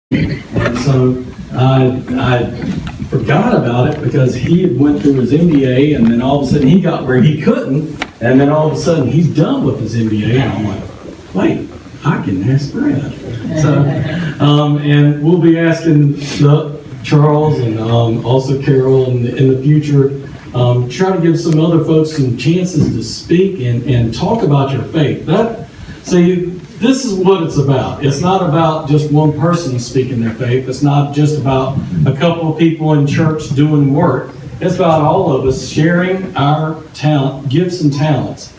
And so I forgot about it because he had went through his MBA, and then all of a sudden he got where he couldn't, and then all of a sudden he's done with his MBA, and I'm like, wait, I can ask Brad. So, and we'll be asking Charles and also Carol in the future, try to give some other folks some chances to speak and talk about your faith. This is what it's about. It's not about just one person speaking their faith. It's not just about a couple of people in church doing work. It's about all of us sharing our talent, gifts and talents,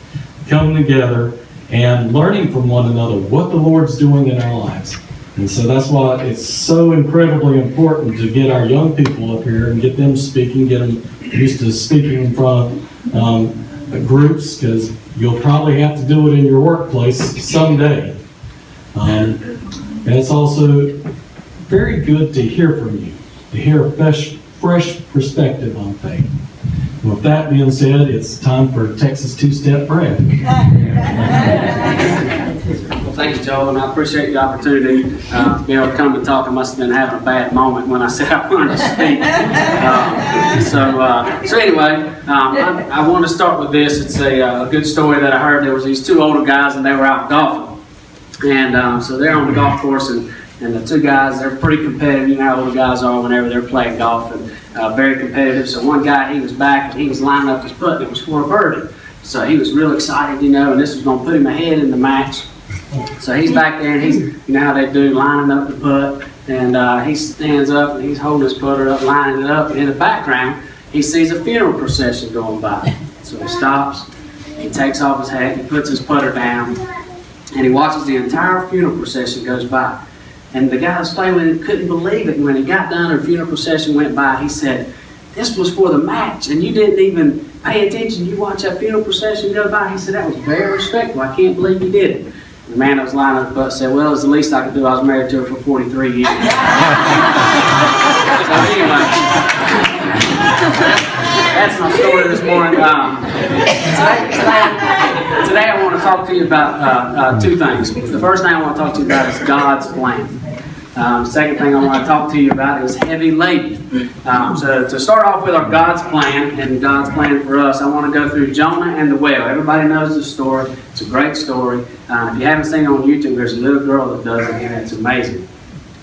coming together and learning from one another what the Lord's doing in our lives. And so that's why it's so incredibly important to get our young people up here and get them speaking, get them used to speaking in front of groups, because you'll probably have to do it in your workplace someday. And it's also very good to hear from you, to hear a fresh perspective on faith. With that being said, it's time for Texas Two-Step Brad. Well, thank you, Joel, and I appreciate the opportunity to be able to come and talk. I must have been having a bad moment when I said I wanted to speak. So anyway, I want to start with this. It's a good story that I heard. There was these two older guys, and they were out golfing. And so they're on the golf course, and the two guys, they're pretty competitive. You know how older guys are whenever they're playing golf, and very competitive. So one guy, he was back, and he was lining up his putt, and it was for a birdie. So he was real excited, and this was going to put him ahead in the match. So he's back there, and he's, you know how they do, lining up the putt, and he stands up, and he's holding his putter up, lining it up, and in the background, he sees a funeral procession going by. So he stops, he takes off his hat, he puts his putter down, and he watches the entire funeral procession goes by. And the guy that's playing with him couldn't believe it. And when he got done and the funeral procession went by, he said, "This was for the match, and you didn't even pay attention. You watched that funeral procession go by." He said, "That was very respectful. I can't believe you did it." And the man that was lining up the butt said, "Well, it's the least I could do. I was married to her for 43 years. So anyway, that's my story this morning. Today I want to talk to you about two things. The first thing I want to talk to you about is God's plan. Second thing I want to talk to you about is heavy laden. So to start off with our God's plan and God's plan for us, I want to go through Jonah and the whale. Everybody knows the story. It's a great story. If you haven't seen it on YouTube, there's a little girl that does it, and it's amazing.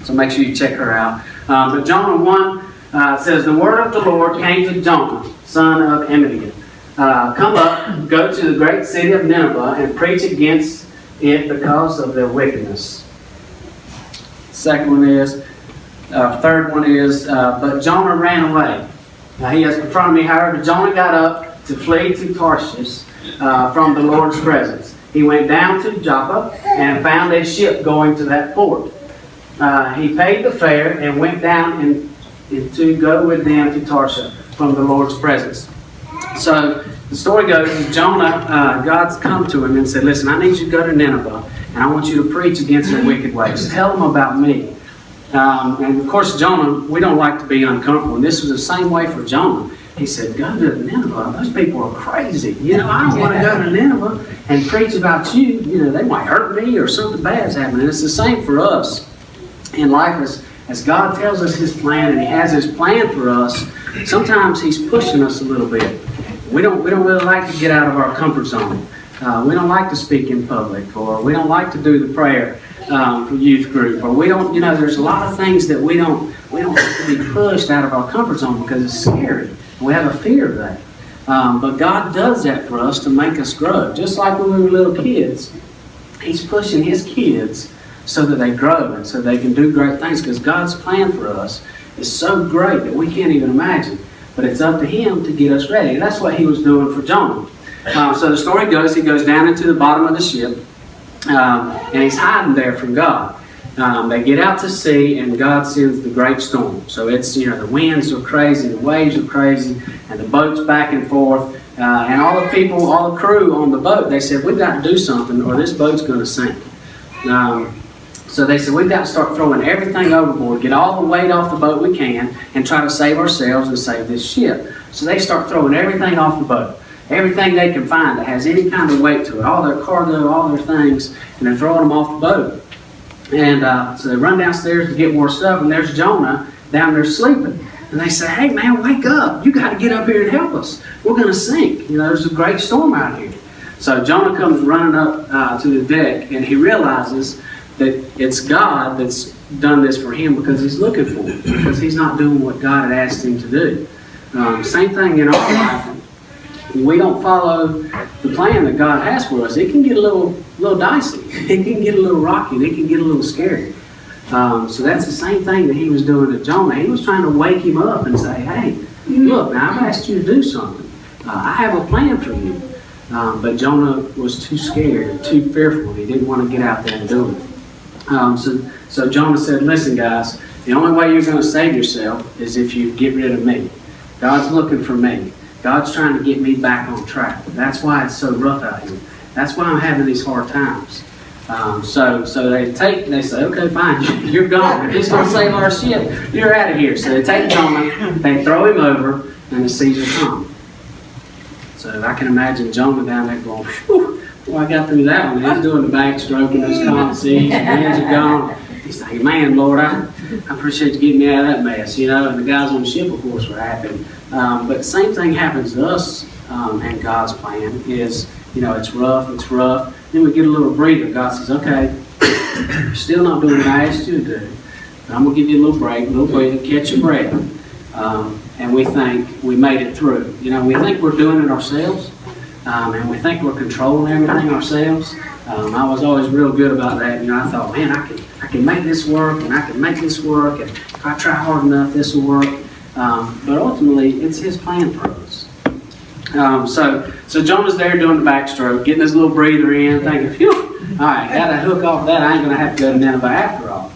So make sure you check her out. But Jonah 1 says, "The word of the Lord came to Jonah, son of Amittai. Come up, go to the great city of Nineveh, and preach against it because of their wickedness." Third one is, but Jonah ran away. Now he has confronted me, however, Jonah got up to flee to Tarshish from the Lord's presence. He went down to Joppa and found a ship going to that port. He paid the fare and went down and to go with them to Tarshish from the Lord's presence. So the story goes, Jonah, God's come to him and said, "Listen, I need you to go to Nineveh, and I want you to preach against their wicked ways. Tell them about me." And of course, Jonah, we don't like to be uncomfortable. And this was the same way for Jonah. He said, "Go to Nineveh. Those people are crazy. I don't want to go to Nineveh and preach about you. They might hurt me or something bad's happening." And it's the same for us in life as God tells us His plan, and He has His plan for us. Sometimes He's pushing us a little bit. We don't really like to get out of our comfort zone. We don't like to speak in public, or we don't like to do the prayer for youth group, or we don't. There's a lot of things that we don't like to be pushed out of our comfort zone because it's scary. We have a fear of that. But God does that for us to make us grow. Just like when we were little kids, He's pushing His kids so that they grow and so they can do great things, because God's plan for us is so great that we can't even imagine. But it's up to Him to get us ready. And that's what He was doing for Jonah. So the story goes, he goes down into the bottom of the ship, and he's hiding there from God. They get out to sea, and God sends the great storm. So it's, the winds are crazy, the waves are crazy, and the boat's back and forth. And all the people, all the crew on the boat, they said, "We've got to do something or this boat's going to sink." So they said, "We've got to start throwing everything overboard, get all the weight off the boat we can, and try to save ourselves and save this ship." So they start throwing everything off the boat. Everything they can find that has any kind of weight to it. All their cargo, all their things, and they're throwing them off the boat. And so they run downstairs to get more stuff, and there's Jonah down there sleeping. And they say, hey man, wake up. You got to get up here and help us. We're going to sink. There's a great storm out here. So Jonah comes running up to the deck, and he realizes that it's God that's done this for him because he's looking for him, because he's not doing what God had asked him to do. Same thing in our life. When we don't follow the plan that God has for us, it can get a little dicey. It can get a little rocky. It can get a little scary. So that's the same thing that he was doing to Jonah. He was trying to wake him up and say, hey, look, now I've asked you to do something. I have a plan for you. But Jonah was too scared, too fearful. He didn't want to get out there and do it. So Jonah said, listen guys, the only way you're going to save yourself is if you get rid of me. God's looking for me. God's trying to get me back on track. That's why it's so rough out here. That's why I'm having these hard times. So they say, okay, fine, you're gone. If he's going to save our ship, you're out of here. So they take Jonah, they throw him over, and the seas are calm. So I can imagine Jonah down there going, whew, well, I got through that one. He's doing the backstroke and those calm seas, the winds are gone. He's thinking, man, Lord, I appreciate you getting me out of that mess, And the guys on the ship, of course, were happy. But the same thing happens to us and God's plan is, it's rough. Then we get a little breather. God says, okay, you're still not doing what I asked you to do. But I'm going to give you a little break, a little breather, catch your breath. And we think we made it through. We think we're doing it ourselves. And we think we're controlling everything ourselves. I was always real good about that. I thought, man, I can make this work, and I can make this work, and if I try hard enough, this will work. But ultimately, it's His plan for us. So Jonah's there doing the backstroke, getting his little breather in, thinking, phew, all right, got to hook off that. I ain't going to have to go to Nineveh after all.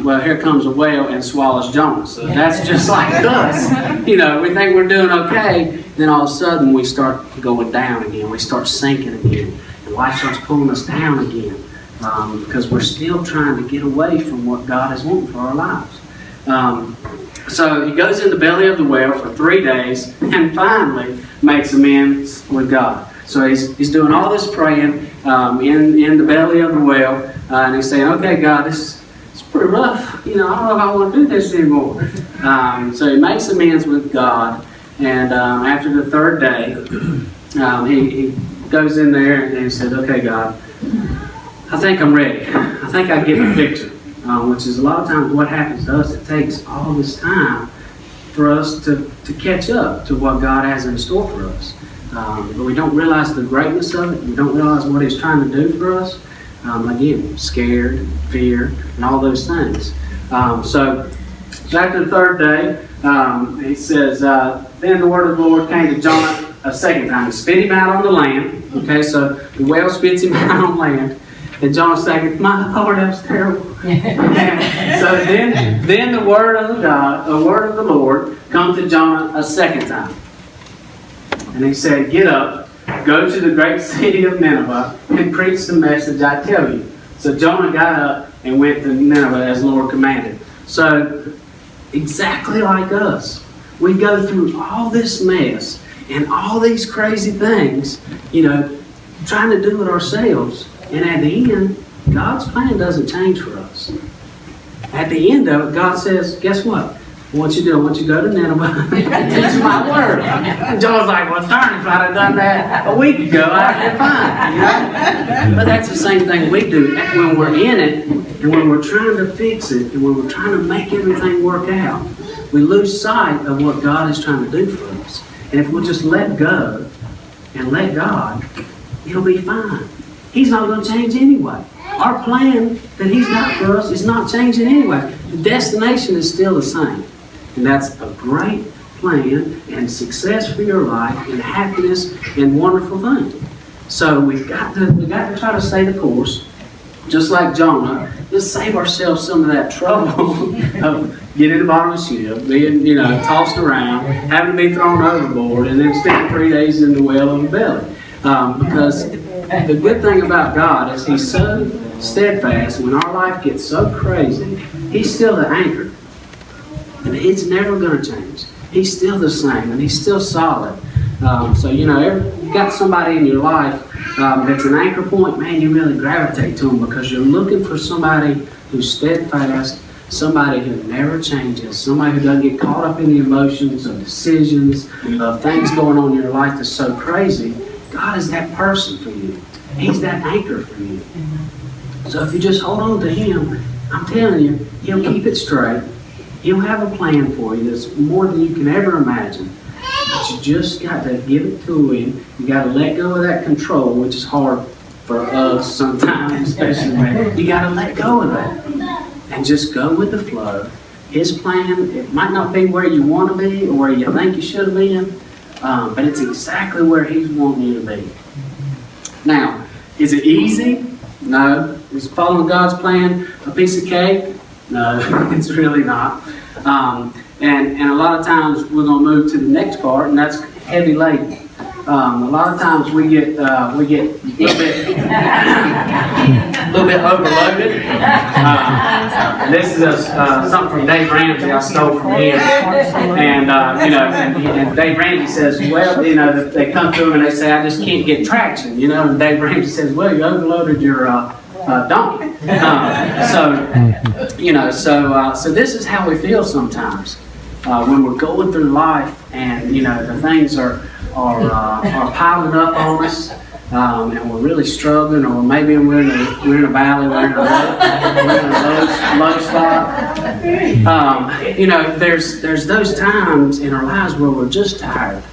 Well, here comes a whale and swallows Jonah. So that's just like us. We think we're doing okay, then all of a sudden we start going down again. We start sinking again. And life starts pulling us down again because we're still trying to get away from what God is wanting for our lives. So he goes in the belly of the whale for 3 days and finally makes amends with God. So he's doing all this praying in the belly of the whale, and he's saying, okay, God, it's pretty rough. I don't know if I want to do this anymore. So he makes amends with God, and after the 3rd day, he goes in there and he says, okay, God, I think I'm ready. I think I get the picture. Which is a lot of times what happens to us. It takes all this time for us to catch up to what God has in store for us. But we don't realize the greatness of it. We don't realize what He's trying to do for us. Again, scared, fear, and all those things. So after the 3rd day, he says, then the word of the Lord came to Jonah a 2nd time. He spit him out on the land. Okay, so the whale spits him out on land. And Jonah saying, my Lord, that was terrible. So then the word of the Lord comes to Jonah a 2nd time. And he said, get up, go to the great city of Nineveh, and preach the message I tell you. So Jonah got up and went to Nineveh as the Lord commanded. So exactly like us, we go through all this mess and all these crazy things, trying to do it ourselves. And at the end, God's plan doesn't change for us. At the end of it, God says, guess what? I want you to go to Nineveh and teach my word. And John's like, well, darn, if I'd have done that a week ago, I'd have been fine. But that's the same thing we do. When we're in it, and when we're trying to fix it, and when we're trying to make everything work out, we lose sight of what God is trying to do for us. And if we'll just let go and let God, it'll be fine. He's not going to change anyway. Our plan that He's got for us is not changing anyway. The destination is still the same. And that's a great plan and success for your life and happiness and wonderful thing. So we've got to try to stay the course, just like Jonah. Let's save ourselves some of that trouble of getting in the bottom of the ship, being tossed around, having to be thrown overboard, and then spending 3 days in the whale of the belly. Because the good thing about God is He's so steadfast. When our life gets so crazy, He's still the anchor. And it's never going to change. He's still the same, and He's still solid. So, you got somebody in your life that's an anchor point, man, you really gravitate to them because you're looking for somebody who's steadfast, somebody who never changes, somebody who doesn't get caught up in the emotions of decisions, of things going on in your life that's so crazy. God is that person for you. He's that anchor for you. So if you just hold on to Him, I'm telling you, He'll keep it straight. He'll have a plan for you that's more than you can ever imagine. But you just got to give it to Him. You got to let go of that control, which is hard for us sometimes, especially when you got to let go of that and just go with the flow. His plan, it might not be where you want to be or where you think you should have been, but it's exactly where He's wanting you to be. Now, is it easy? No. Is following God's plan a piece of cake? No, it's really not. And a lot of times we're going to move to the next part, and that's heavy laden. A lot of times we get a little bit overloaded. This is something from Dave Ramsey I stole from him, and Dave Ramsey says, well, they come to him and they say, I just can't get traction, and Dave Ramsey says, well, you overloaded your donkey. So this is how we feel sometimes when we're going through life, and the things are piling up on us, and we're really struggling, or maybe we're in a valley, we're in a low spot. There's those times in our lives where we're just tired.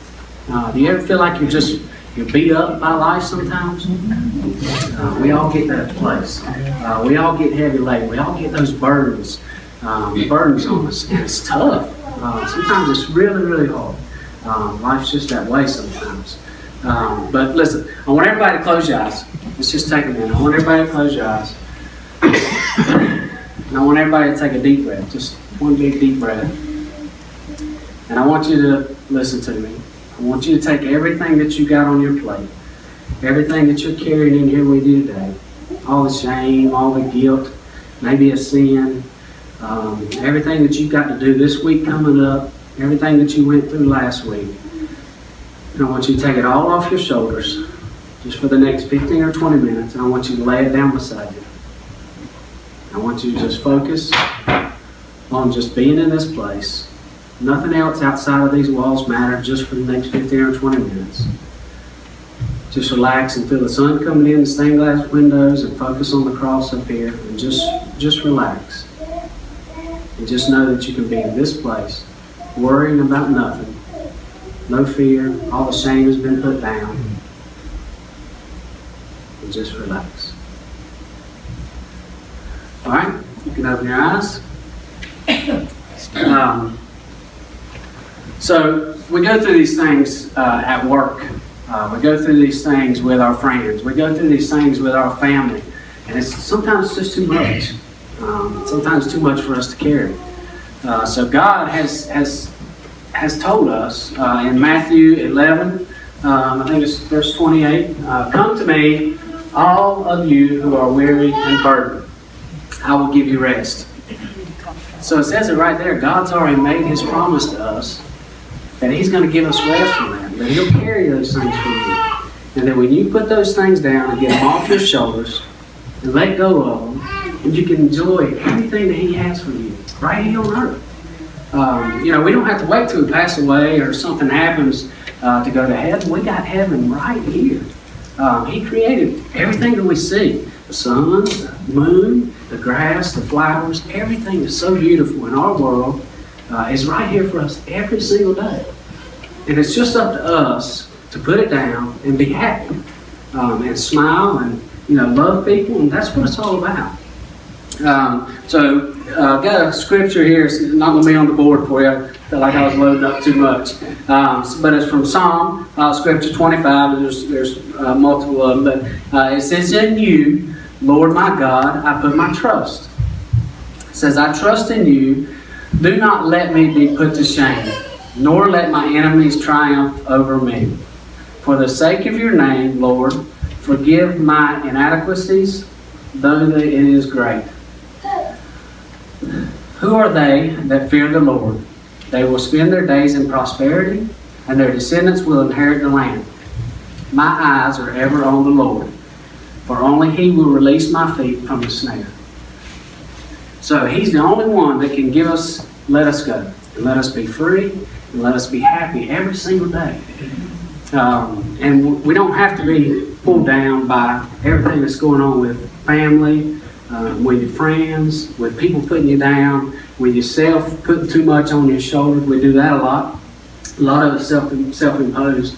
Do you ever feel like you're beat up by life sometimes? We all get that place. We all get heavy laden. We all get those burdens on us, and it's tough. Sometimes it's really, really hard. Life's just that way sometimes. But listen, I want everybody to close your eyes. Let's just take a minute. I want everybody to close your eyes. And I want everybody to take a deep breath. Just one big deep breath. And I want you to listen to me. I want you to take everything that you got on your plate, everything that you're carrying in here with you today, all the shame, all the guilt, maybe a sin, everything that you've got to do this week coming up, everything that you went through last week. And I want you to take it all off your shoulders just for the next 15 or 20 minutes, and I want you to lay it down beside you. I want you to just focus on just being in this place. Nothing else outside of these walls matters just for the next 15 or 20 minutes. Just relax and feel the sun coming in the stained glass windows, and focus on the cross up here, and just relax. And just know that you can be in this place, worrying about nothing. No fear, all the shame has been put down. And just relax. Alright, you can open your eyes. So we go through these things at work. We go through these things with our friends. We go through these things with our family. And it's sometimes just too much. Sometimes too much for us to carry. So God has told us in Matthew 11, I think it's verse 28, come to me, all of you who are weary and burdened. I will give you rest. So it says it right there. God's already made His promise to us that He's going to give us rest from that. That He'll carry those things for you. And that when you put those things down and get them off your shoulders and let go of them, and you can enjoy everything that He has for you right here on earth. We don't have to wait till we pass away or something happens to go to heaven. We got heaven right here. He created everything that we see. The sun, the moon, the grass, the flowers, everything that's so beautiful in our world is right here for us every single day. And it's just up to us to put it down and be happy and smile and love people, and that's what it's all about. I've got a scripture here. It's not going to be on the board for you. I felt like I was loading up too much. But it's from Psalm, scripture 25. There's multiple of them. But it says, in you, Lord my God, I put my trust. It says, I trust in you. Do not let me be put to shame, nor let my enemies triumph over me. For the sake of your name, Lord, forgive my inadequacies, though it is great. Who are they that fear the Lord? They will spend their days in prosperity, and their descendants will inherit the land. My eyes are ever on the Lord, for only He will release my feet from the snare. So He's the only one that can let us go, and let us be free, and let us be happy every single day. And we don't have to be pulled down by everything that's going on with family, with your friends, with people putting you down, with yourself putting too much on your shoulders. We do that a lot. A lot of it's self-imposed.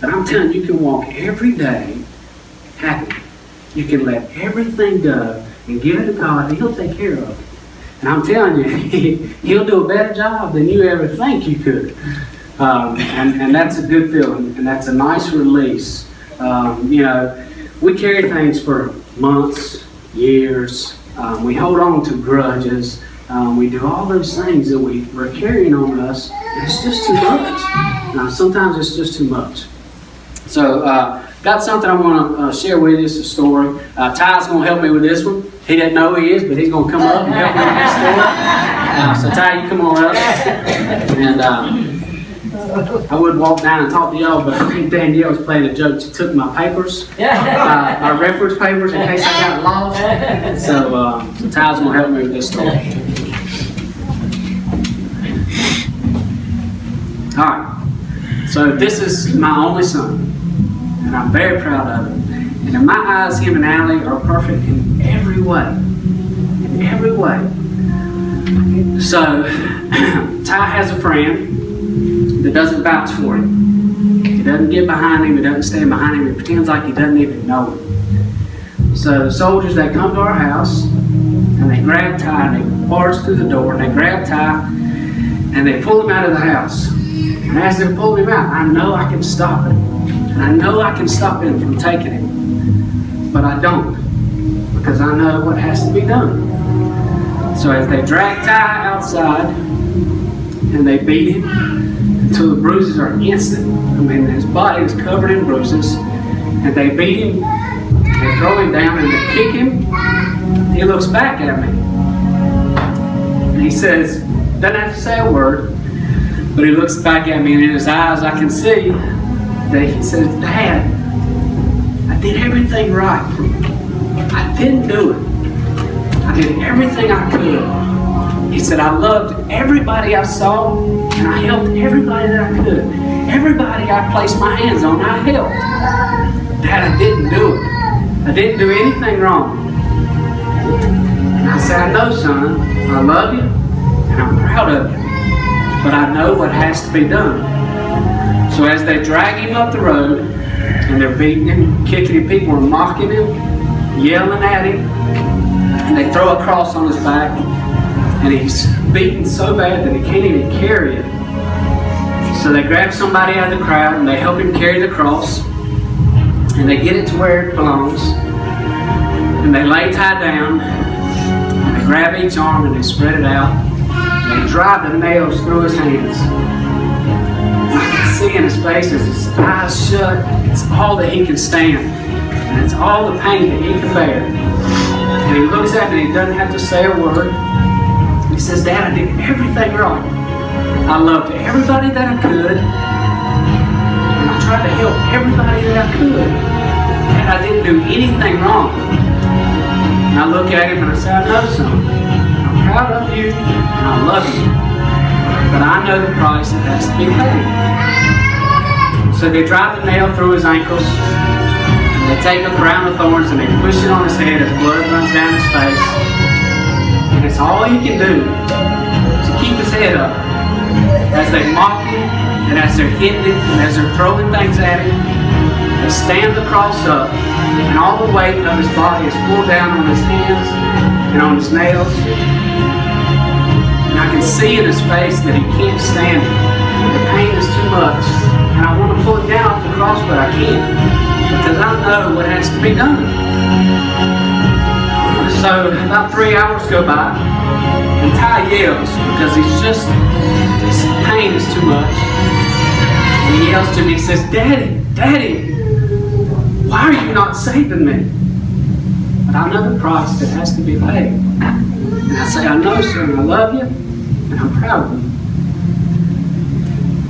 But I'm telling you, you can walk every day happy. You can let everything go and give it to God, and He'll take care of it. And I'm telling you, He'll do a better job than you ever think you could. And that's a good feeling, and that's a nice release. We carry things for months, years. We hold on to grudges. We do all those things that we're carrying on us, and it's just too much. Sometimes it's just too much. So, got something I want to share with you. It's a story. Ty's going to help me with this one. He doesn't know he is, but he's going to come up and help me with this story. So Ty, you come on up. And I would walk down and talk to y'all, but I think Danielle was playing a joke. She took my papers, my reference papers, in case I got lost. So Ty's going to help me with this story. All right. So this is my only son, and I'm very proud of him. And in my eyes, him and Allie are perfect in every way. In every way. So, Ty has a friend that doesn't vouch for him. He doesn't get behind him. He doesn't stand behind him. He pretends like he doesn't even know him. So, soldiers, they come to our house, and they grab Ty, and they barge through the door, and they grab Ty, and they pull him out of the house. And as they're pulling him out, I know I can stop him. And I know I can stop him from taking him. But I don't, because I know what has to be done. So as they drag Ty outside, and they beat him until the bruises are instant. I mean, his body is covered in bruises. And they beat him, they throw him down, and they kick him. He looks back at me. And he says, doesn't have to say a word, but he looks back at me, and in his eyes I can see that he says, Dad, I did everything right. I didn't do it. I did everything I could. He said, I loved everybody I saw, and I helped everybody that I could. Everybody I placed my hands on, I helped. Dad, I didn't do it. I didn't do anything wrong. And I said, I know, son, I love you, and I'm proud of you. But I know what has to be done. So as they drag him up the road, and they're beating him, kicking him, people are mocking him, yelling at him, and they throw a cross on his back, and he's beaten so bad that he can't even carry it. So they grab somebody out of the crowd, and they help him carry the cross, and they get it to where it belongs, and they lay Ty down, and they grab each arm, and they spread it out, and they drive the nails through his hands. I can see in his face as his eyes shut, it's all that he can stand. And it's all the pain that he can bear. And he looks at me and he doesn't have to say a word. He says, Dad, I did everything right. I loved everybody that I could. And I tried to help everybody that I could. And I didn't do anything wrong. And I look at him and I say, I know, son. I'm proud of you and I love you. But I know the price that has to be paid. So they drive the nail through his ankles, and they take a crown of thorns and they push it on his head as blood runs down his face. And it's all he can do to keep his head up. As they mock him, and as they're hitting him, and as they're throwing things at him, they stand the cross up, and all the weight of his body is pulled down on his hands and on his nails. And I can see in his face that he can't stand it. The pain is too much. And I want to pull it down off the cross, but I can't. Because I know what has to be done. So about 3 hours go by, and Ty yells because this pain is too much. And he yells to me, he says, Daddy, why are you not saving me? But I know the price that has to be paid. And I say, I know, son, I love you, and I'm proud of you.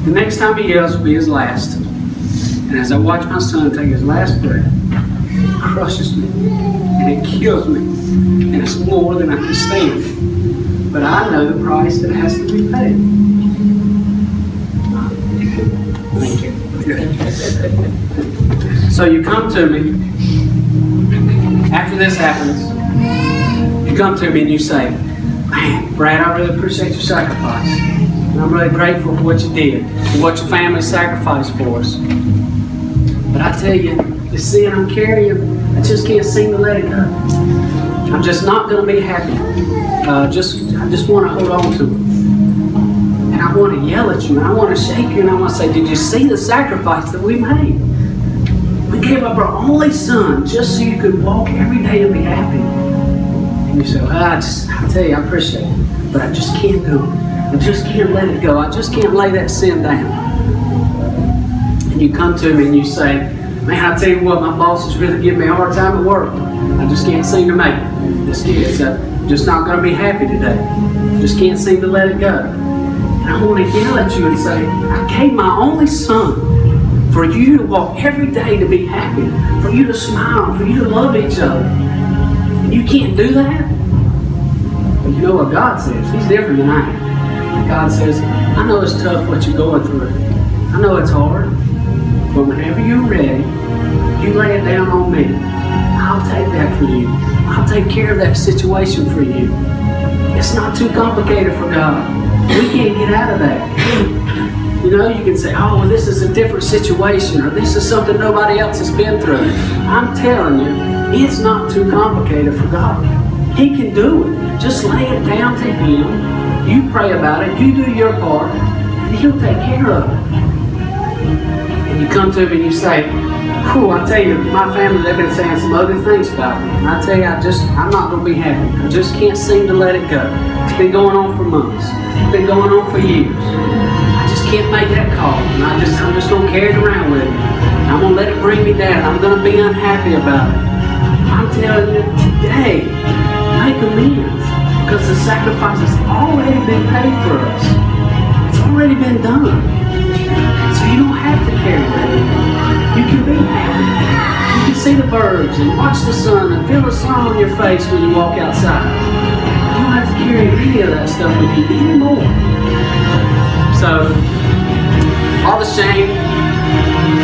The next time he yells will be his last. And And as I watch my son take his last breath, it crushes me, and it kills me, and it's more than I can stand. But I know the price that has to be paid. Thank you. So you come to me, after this happens, you come to me and you say, man, Brad, I really appreciate your sacrifice. And I'm really grateful for what you did, for what your family sacrificed for us. But I tell you, the sin I'm carrying, I just can't seem to let it go. I'm just not going to be happy. I just want to hold on to it. And I want to yell at you, and I want to shake you, and I want to say, did you see the sacrifice that we made? We gave up our only son just so you could walk every day and be happy. And you say, well, I tell you, I appreciate it, but I just can't do it. I just can't let it go. I just can't lay that sin down. And you come to me and you say, man, I tell you what, my boss is really giving me a hard time at work. I just can't seem to make it. This kid's just not going to be happy today. Just can't seem to let it go. And I want to yell at you and say, I gave my only son for you to walk every day to be happy, for you to smile, for you to love each other. And you can't do that? But you know what God says? He's different than I am. God says, I know it's tough what you're going through. I know it's hard. But whenever you're ready, you lay it down on me. I'll take that for you. I'll take care of that situation for you. It's not too complicated for God. We can't get out of that. You know, you can say, oh, well, this is a different situation, or this is something nobody else has been through. I'm telling you, it's not too complicated for God. He can do it. Just lay it down to Him. You pray about it. You do your part. And He'll take care of it. And you come to me and you say, whew, I tell you, my family, they've been saying some ugly things about me. And I tell you, I'm not going to be happy. I just can't seem to let it go. It's been going on for months. It's been going on for years. I just can't make that call. And I'm just going to carry it around with me. I'm going to let it bring me down. I'm going to be unhappy about it. I'm telling you, today, make amends. Because the sacrifice has already been paid for us. It's already been done. So you don't have to carry that anymore. You can be happy. You can see the birds and watch the sun and feel the sun on your face when you walk outside. You don't have to carry any of that stuff with you anymore. So, all the shame,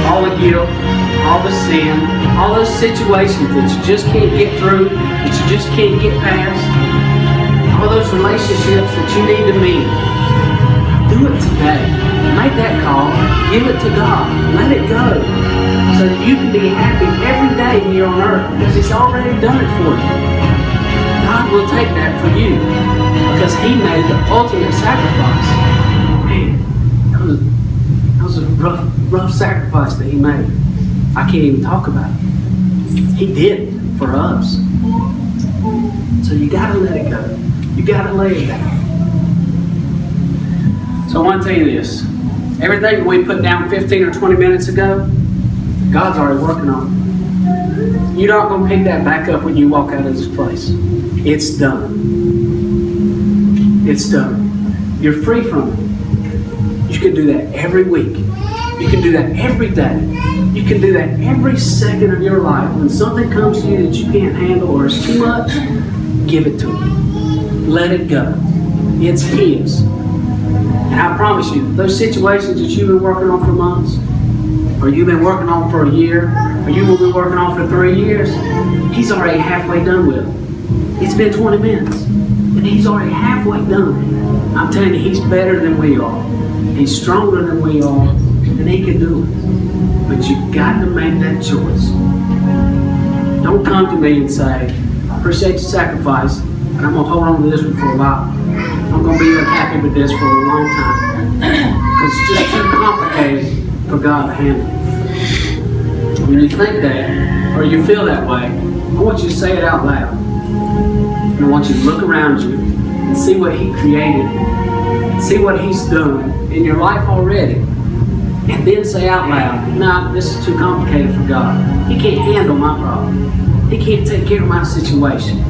all the guilt, all the sin, all those situations that you just can't get through, that you just can't get past, all those relationships that you need to mend, do it today. Make that call. Give it to God. Let it go. So that you can be happy every day here on earth because He's already done it for you. God will take that for you because He made the ultimate sacrifice. Man, that was a rough sacrifice that He made. I can't even talk about it. He did it for us. So you got to let it go. You got to lay it down. So I want to tell you this. Everything we put down 15 or 20 minutes ago, God's already working on it. You're not going to pick that back up when you walk out of this place. It's done. It's done. You're free from it. You can do that every week. You can do that every day. You can do that every second of your life. When something comes to you that you can't handle or is too much, give it to Him. Let it go. It's His. And I promise you, those situations that you've been working on for months, or you've been working on for a year, or you will be working on for 3 years, He's already halfway done with it. It's been 20 minutes, and He's already halfway done. I'm telling you, He's better than we are. He's stronger than we are, and He can do it. But you've got to make that choice. Don't come to me and say, I appreciate your sacrifice, and I'm going to hold on to this one for a while. I'm going to be unhappy with this for a long time. It's just too complicated for God to handle. When you think that, or you feel that way, I want you to say it out loud. And I want you to look around you and see what He created, see what He's done in your life already. And then say out loud, nah, this is too complicated for God. He can't handle my problem. He can't take care of my situation.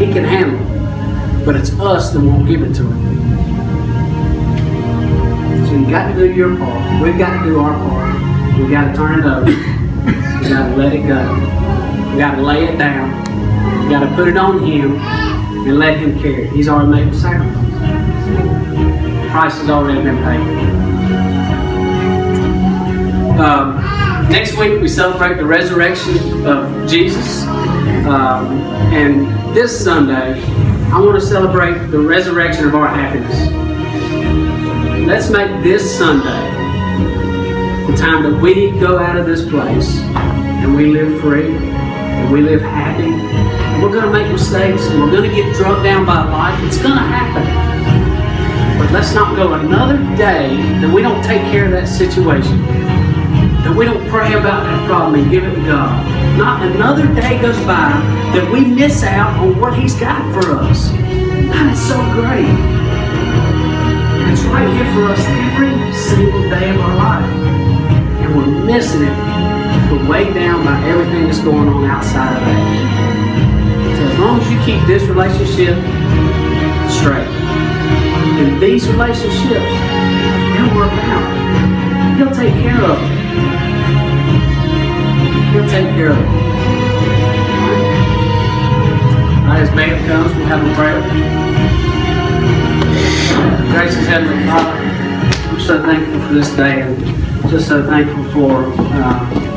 He can handle it, but it's us that won't give it to Him. So you got to do your part. We've got to do our part. We've got to turn it over. We've got to let it go. We've got to lay it down. We've got to put it on Him and let Him carry it. He's already made the sacrifice. The price has already been paid. Next week we celebrate the resurrection of Jesus. And this Sunday, I want to celebrate the resurrection of our happiness. Let's make this Sunday the time that we go out of this place and we live free and we live happy. We're going to make mistakes and we're going to get drugged down by life. It's going to happen. But let's not go another day that we don't take care of that situation, that we don't pray about that problem and give it to God. Not another day goes by that we miss out on what He's got for us. That is so great. And it's right here for us every single day of our life. And we're missing it if we're weighed down by everything that's going on outside of that. So as long as you keep this relationship straight, and these relationships, they'll work out. He'll take care of them. He'll take care of it. As band comes, we'll have a prayer. Gracious Heavenly Father, we're so thankful for this day and just so thankful for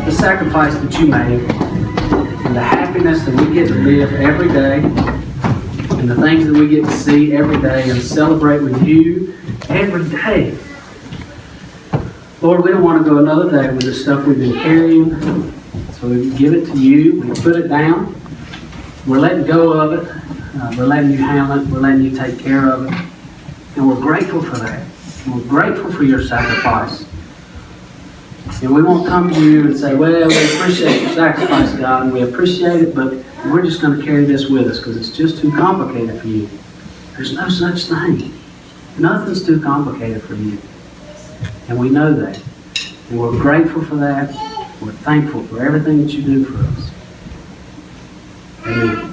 the sacrifice that you made and the happiness that we get to live every day and the things that we get to see every day and celebrate with you every day. Lord, we don't want to go another day with the stuff we've been carrying. So we give it to you, we put it down, we're letting go of it, we're letting you handle it, we're letting you take care of it. And we're grateful for that. We're grateful for your sacrifice. And we won't come to you and say, well, we appreciate your sacrifice, God, and we appreciate it, but we're just going to carry this with us because it's just too complicated for you. There's no such thing. Nothing's too complicated for you. And we know that. And we're grateful for that. We're thankful for everything that you do for us. Amen.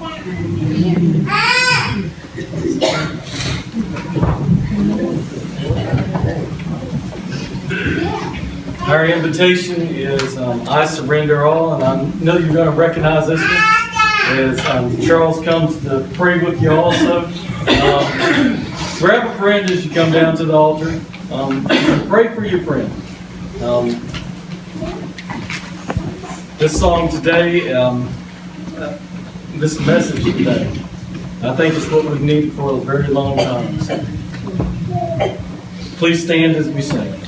Our invitation is I Surrender All, and I know you're going to recognize this one as Charles comes to pray with you also. Grab a friend as you come down to the altar. Pray for your friend. This song today, this message today, I think it's what we've needed for a very long time. Please stand as we sing.